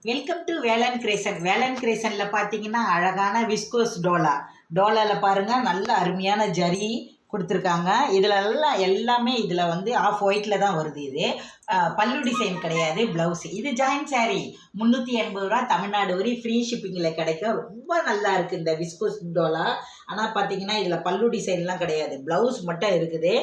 Welcome to Velan Grayson. வேலன் கிரேசனில் பார்த்தீங்கன்னா அழகான விஸ்கோஸ் டோலாவில் பாருங்கள், நல்ல அருமையான ஜரி கொடுத்துருக்காங்க. இதில் எல்லாமே இதில் வந்து ஆஃப் ஒயிட்டில் தான் வருது. இது பல்லு டிசைன் கிடையாது, ப்ளவுஸு. இது ஜாயின் சாரீ 380 ரூபா, தமிழ்நாடு வரை ஃப்ரீ ஷிப்பிங்கில் கிடைக்கும். ரொம்ப நல்லா இருக்குது இந்த விஸ்கோஸ் டோலா. ஆனால் பார்த்தீங்கன்னா இதில் பல்லு டிசைன்லாம் கிடையாது, ப்ளவுஸ் மட்டும் இருக்குது.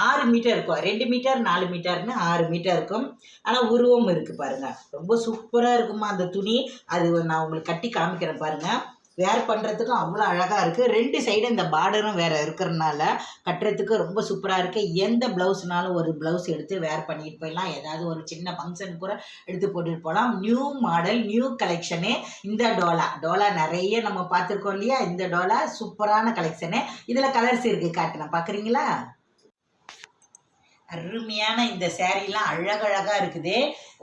6 மீட்டர் இருக்கும், 2 மீட்டர் 4 மீட்டர்னு 6 மீட்டர் இருக்கும். ஆனால் உருவம் இருக்குது பாருங்கள், ரொம்ப சூப்பராக இருக்குமா அந்த துணி. அது நான் உங்களுக்கு கட்டி காமிக்கிறேன் பாருங்கள். வேர் பண்ணுறதுக்கும் அவ்வளோ அழகாக இருக்குது. 2 சைடு இந்த பார்டரும் வேறு இருக்கிறதுனால கட்டுறதுக்கு ரொம்ப சூப்பராக இருக்குது. எந்த ப்ளவுஸ்னாலும் ஒரு ப்ளவுஸ் எடுத்து வேர் பண்ணிட்டு போயிடலாம். ஏதாவது ஒரு சின்ன ஃபங்க்ஷன் கூட எடுத்து போட்டுட்டு போகலாம். New model, new collection. இந்த டோலா நிறைய நம்ம பார்த்துருக்கோம் இல்லையா? இந்த டோலா சூப்பரான கலெக்ஷனு. இதில் கலர்ஸ் இருக்குது, காட்டுறேன், பார்க்குறீங்களா? அருமையான இந்த சேரீலாம் அழகழகாக இருக்குது.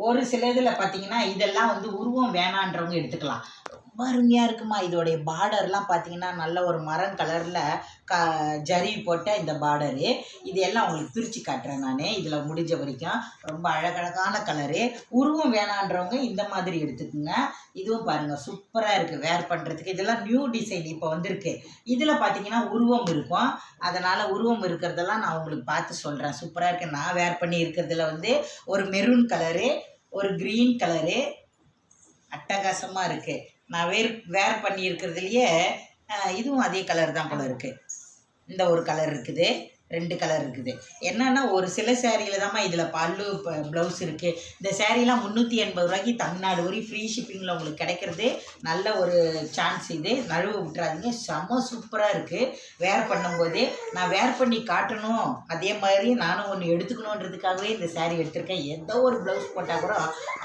ஒரு சில இதில் பார்த்தீங்கன்னா இதெல்லாம் வந்து உருவம் வேணான்றவங்க எடுத்துக்கலாம். ரொம்ப அருமையாக இருக்குமா. இதோடைய பார்டர்லாம் பார்த்தீங்கன்னா நல்ல ஒரு மரம் கலரில் ஜரி போட்ட இந்த பார்டரு. இது எல்லாம் உங்களுக்கு பிரித்து காட்டுறேன் நான், இதில் முடிஞ்ச வரைக்கும். ரொம்ப அழகழகான கலரு. உருவம் வேணான்றவங்க இந்த மாதிரி எடுத்துக்கோங்க. இதுவும் பாருங்கள் சூப்பராக இருக்குது வேர் பண்ணுறதுக்கு. இதெல்லாம் நியூ டிசைன் இப்போ வந்திருக்கு. இதில் பார்த்தீங்கன்னா உருவம் இருக்கும், அதனால் உருவம் இருக்கிறதெல்லாம் நான் உங்களுக்கு பார்த்து சொல்கிறேன். சூப்பராக இருக்குது. நான் வேர் பண்ணி இருக்கிறதுல வந்து ஒரு மெரூன் கலரு, ஒரு க்ரீன் கலரு, அட்டகாசமாக இருக்குது. நான் வேர் பண்ணி இருக்கிறதுலையே இதுவும் அதே கலர் தான் போல இருக்குது. இந்த ஒரு கலர் இருக்குது, 2 கலர் இருக்குது. என்னென்னா ஒரு சில சேரீயில் தான்மா இதில் பல்லு ப்ளவுஸ் இருக்குது. இந்த சேரீலாம் 380 ரூபாய்க்கு தமிழ்நாடு வரை ஃப்ரீ ஷிப்பிங்கில் உங்களுக்கு கிடைக்கிறது நல்ல ஒரு சான்ஸ். இது நழுவ விட்டுறாதீங்க, செம்ம சூப்பராக இருக்குது. வேர் பண்ணும்போதே நான் வேர் பண்ணி காட்டணும், அதே மாதிரி நானும் ஒன்று எடுத்துக்கணுன்றதுக்காகவே இந்த சேரீ எடுத்திருக்கேன். எந்த ஒரு ப்ளவுஸ் போட்டால் கூட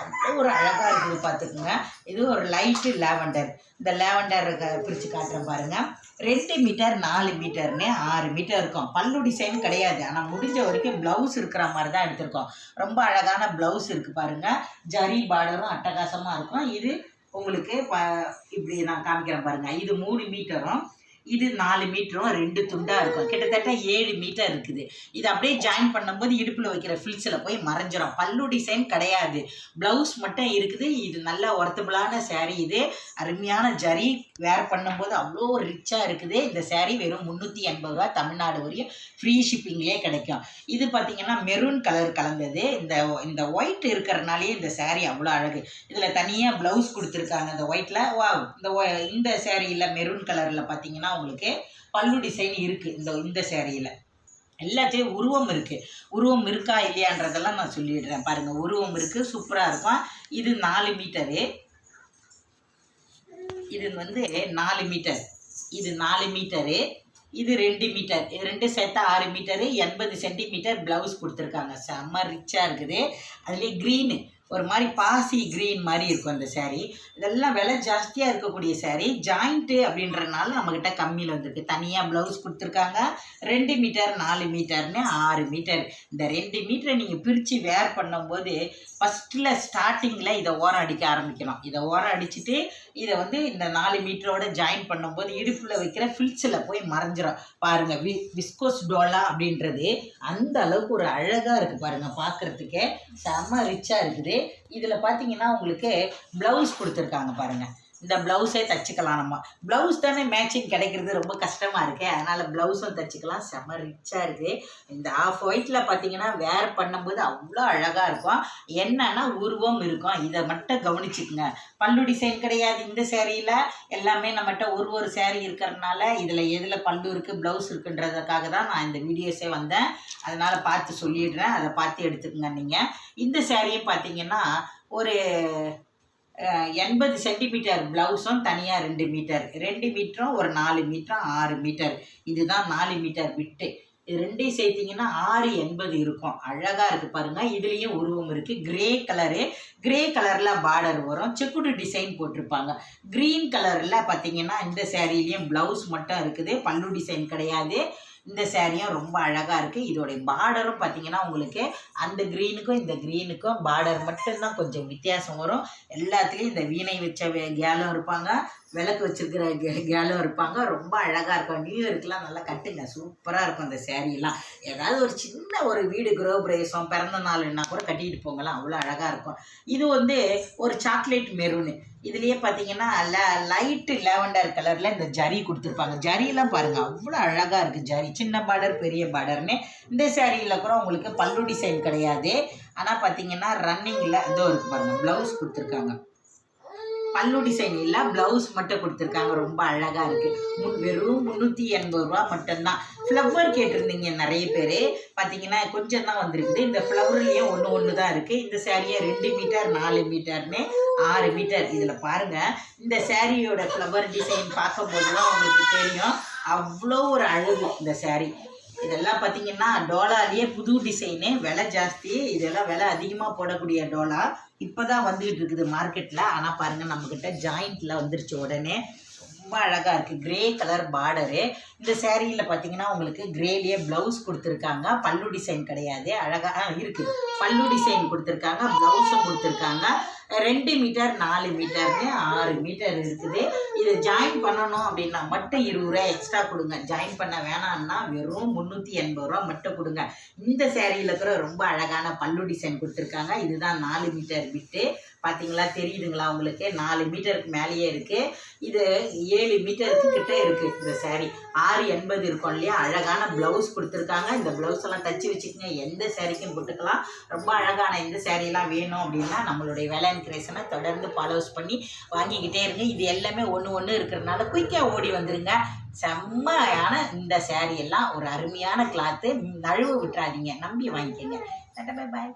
அவ்வளோ ஒரு அழகாக இருக்குது, பார்த்துக்குங்க. இது ஒரு லைட்டு லேவண்டர். இந்த லேவண்டர் பிரித்து காட்டுறேன் பாருங்கள். 2 மீட்டர் 4 மீட்டர்னு 6 மீட்டர் இருக்கும். பல்லு டிசைன் கிடையாது, ஆனால் முடிஞ்ச வரைக்கும் ப்ளவுஸ் இருக்கிற மாதிரி தான் எடுத்திருக்கோம். ரொம்ப அழகான ப்ளவுஸ் இருக்குது பாருங்கள். ஜரி பார்டரும் அட்டகாசமாக இருக்கும். இது உங்களுக்கு இப்படி நான் காமிக்கிறேன் பாருங்கள். இது 3 மீட்டரும் இது 4 மீட்டரும் 2 துண்டாக இருக்கும். கிட்டத்தட்ட 7 மீட்டர் இருக்குது. இது அப்படியே ஜாயின் பண்ணும்போது இடுப்பில் வைக்கிற ஃபில்ஸில் போய் மறைஞ்சிரும். பல்லு டிசைன் கிடையாது, ப்ளவுஸ் மட்டும் இருக்குது. இது நல்ல ஒர்த்தபுளான சேரீ. இது அருமையான ஜரி. வேர் பண்ணும்போது அவ்வளோ ரிச்சாக இருக்குது. இந்த சேரீ வெறும் 380 ரூபா, தமிழ்நாடு வரையும் ஃப்ரீ ஷிப்பிங்லேயே கிடைக்கும். இது பார்த்திங்கன்னா மெரூன் கலர் கலந்தது. இந்த ஒயிட் இருக்கிறனாலே இந்த சேரீ அவ்வளோ அழகு. இதில் தனியாக ப்ளவுஸ் கொடுத்துருக்காங்க இந்த ஒயிட்டில். இந்த சேரீயில் மெரூன் கலரில் பார்த்திங்கன்னா உங்களுக்கு பல்லு டிசைன் இருக்குது. இந்த சேரீயில் எல்லாத்தையும் உருவம் இருக்குது. உருவம் இருக்கா இல்லையான்றதெல்லாம் நான் சொல்லிடுறேன் பாருங்கள். உருவம் இருக்குது, சூப்பராக இருக்கும். இது 4 மீட்டரு, இது வந்து 4 மீட்டர், இது 4 மீட்டரு, இது 2 மீட்டர், 2 சேர்த்தா 6 மீட்டரு, 80 சென்டிமீட்டர் ப்ளவுஸ் கொடுத்துருக்காங்க. செம்ம ரிச்சாக இருக்குது. அதுலேயே க்ரீனு ஒரு மாதிரி பாசி க்ரீன் மாதிரி இருக்கும் அந்த சேரீ. இதெல்லாம் விலை ஜாஸ்தியாக இருக்கக்கூடிய சேரீ. ஜாயிண்ட்டு அப்படின்றனால நம்மக்கிட்ட கம்மியில் வந்துருக்கு. தனியாக ப்ளவுஸ் கொடுத்துருக்காங்க. 2 மீட்டர் 4 மீட்டர்னு 6 மீட்டர். இந்த 2 மீட்டரை நீங்கள் பிரித்து வேர் பண்ணும்போது ஃபஸ்ட்டில் ஸ்டார்டிங்கில் இதை ஓரம் அடிக்க ஆரம்பிக்கணும். இதை ஓரம் அடிச்சுட்டு இதை வந்து இந்த 4 மீட்டரோட ஜாயின் பண்ணும்போது இடுப்பில் வைக்கிற ஃபில்ஸில் போய் மறைஞ்சிரும் பாருங்கள். விஸ்கோஸ் டோலா அப்படின்றது அந்த அளவுக்கு ஒரு அழகாக இருக்குது பாருங்கள். பார்க்குறதுக்கே செம்ம ரிச்சாக இருக்குது. இதில் பார்த்தீங்கன்னா உங்களுக்கு ப்ளவுஸ் கொடுத்துருக்காங்க பாருங்கள். இந்த ப்ளவுஸே தைச்சிக்கலாம். நம்ம ப்ளவுஸ் தானே மேட்சிங் கிடைக்கிறது ரொம்ப கஷ்டமாக இருக்குது, அதனால் ப்ளவுஸும் தைச்சிக்கலாம். செம்ம ரிச்சாக இருக்குது. இந்த ஆஃப் ஒயிட்டில் பார்த்தீங்கன்னா வேர் பண்ணும்போது அவ்வளோ அழகாக இருக்கும். என்னன்னா உருவம் இருக்கும், இதை மட்டும் கவனிச்சுக்குங்க. பல்லு டிசைன் கிடையாது இந்த சேரீயில். எல்லாமே நம்மகிட்ட ஒரு சேரீ இருக்கிறதுனால இதில் எதில் பல்லு இருக்குது ப்ளவுஸ் இருக்குன்றதுக்காக தான் நான் இந்த வீடியோஸே வந்தேன். அதனால் பார்த்து சொல்லிடுறேன், அதை பார்த்து எடுத்துக்கோங்க நீங்கள். இந்த சேரீயும் பார்த்தீங்கன்னா ஒரு 80 சென்டிமீட்டர் ப்ளவுஸும் தனியாக 2 மீட்டர், 2 மீட்டரும் ஒரு 4 மீட்டரும் 6 மீட்டர். இதுதான் 4 மீட்டர் விட்டு. இது 2 சேர்த்திங்கன்னா 680 இருக்கும். அழகாக இருக்குது பாருங்கள். இதுலேயும் உருவம் இருக்குது. கிரே கலரில் பார்டர் வரும். செக்குடு டிசைன் போட்டிருப்பாங்க. க்ரீன் கலரில் பார்த்தீங்கன்னா இந்த சேரீலேயும் ப்ளவுஸ் மட்டும் இருக்குது, பல்லு டிசைன் கிடையாது. இந்த சேரீயும் ரொம்ப அழகாக இருக்குது. இதோடைய பார்டரும் பார்த்திங்கன்னா உங்களுக்கு அந்த க்ரீனுக்கும் இந்த க்ரீனுக்கும் பார்டர் மட்டும்தான் கொஞ்சம் வித்தியாசம் வரும். எல்லாத்துலேயும் இந்த வீணை வச்ச கேலும் இருப்பாங்க, விளக்கு வச்சிருக்கிற கேலும் இருப்பாங்க. ரொம்ப அழகாக இருக்கும். நியூ இயர்க்குலாம் நல்லா கட்டுங்க, சூப்பராக இருக்கும் அந்த சேரீலாம். ஏதாவது ஒரு சின்ன ஒரு வீடு கிரகப்பிரவேசம் பிறந்த நாள்னா கூட கட்டிட்டு போங்கலாம், அவ்வளோ அழகாக இருக்கும். இது வந்து ஒரு சாக்லேட் மெரூனு. இதுலேயே பார்த்தீங்கன்னா லைட்டு லேவண்டர் கலரில் இந்த ஜரி கொடுத்துருப்பாங்க. ஜரியெல்லாம் பாருங்கள் அவ்வளோ அழகாக இருக்குது. ஜரி சின்ன பார்டர் பெரிய பார்டர்னு. இந்த சேரீயில் கூட உங்களுக்கு பல்லு டிசைன் கிடையாது. ஆனால் பார்த்தீங்கன்னா ரன்னிங்கில் இதோ இருக்குது பாருங்கள், ப்ளவுஸ் கொடுத்துருக்காங்க. பல்லு டிசைன் இல்லை, ப்ளவுஸ் மட்டும் கொடுத்துருக்காங்க. ரொம்ப அழகாக இருக்குது. வெறும் 380 ரூபா மட்டும்தான். ஃப்ளவர் கேட்டிருந்தீங்க நிறைய பேர். பார்த்தீங்கன்னா கொஞ்சம் தான் வந்திருக்குது. இந்த ஃப்ளவர்லேயே ஒன்று தான் இருக்குது. இந்த சேரீயை 2 மீட்டர் 4 மீட்டர்னு 6 மீட்டர். இதில் பாருங்கள், இந்த சேரீயோட ஃப்ளவர் டிசைன் பார்க்கும்போது தான் உங்களுக்கு தெரியும் அவ்வளோ ஒரு அழகு இந்த சேரீ. இதெல்லாம் பார்த்தீங்கன்னா டோலாலேயே புது டிசைனு, விலை ஜாஸ்தி. இதெல்லாம் விலை அதிகமாக போடக்கூடிய டோலா. இப்போ தான் வந்துக்கிட்டு இருக்குது மார்க்கெட்டில். ஆனால் பாருங்கள் நம்மக்கிட்ட ஜாயிண்ட்டில் வந்துருச்சு உடனே. ரொம்ப அழகாக இருக்குது. Grey colour border. இந்த சேரீயில் பார்த்தீங்கன்னா உங்களுக்கு கிரேலேயே ப்ளவுஸ் கொடுத்துருக்காங்க. பல்லு டிசைன் கிடையாது. அழகாக இருக்குது. பல்லு டிசைன் கொடுத்துருக்காங்க, ப்ளவுஸும் கொடுத்துருக்காங்க. 2 மீட்டர் 4 மீட்டர்னு 6 மீட்டர் இருக்குது. இதை ஜாயின் பண்ணணும் அப்படின்னா மட்டும் 20 ரூபா எக்ஸ்ட்ரா கொடுங்க. ஜாயின் பண்ண வேணான்னா வெறும் 380 ரூபா மட்டும் கொடுங்க. இந்த சேரீயில் கூட ரொம்ப அழகான பல்லு டிசைன் கொடுத்துருக்காங்க. இதுதான் 4 மீட்டர் விட்டு. பார்த்தீங்களா, தெரியுதுங்களா உங்களுக்கு? 4 மீட்டருக்கு மேலேயே இருக்குது. இது 7 மீட்டருக்கு கிட்டே இருக்குது இந்த சேரீ. 680 இருக்கும் இல்லையா? அழகான ப்ளவுஸ் கொடுத்துருக்காங்க. இந்த ப்ளவுஸ் எல்லாம் தச்சு வச்சுக்கோங்க, எந்த சேரீக்கும் போட்டுக்கலாம். ரொம்ப அழகான இந்த சேரீலாம் வேணும் அப்படின்னா நம்மளுடைய வேலை கிரியேஷனை தொடர்ந்து ஃபாலோஸ் பண்ணி வாங்கிக்கிட்டே இருங்க. இது எல்லாமே ஒன்று இருக்கிறதுனால குயிக்காக ஓடி வந்துருங்க. செம்மையான இந்த சேரீ எல்லாம் ஒரு அருமையான கிளாத்து. நழுவு விட்டுறாதீங்க, நம்பி வாங்கிக்கோங்க. பாய் பாய்.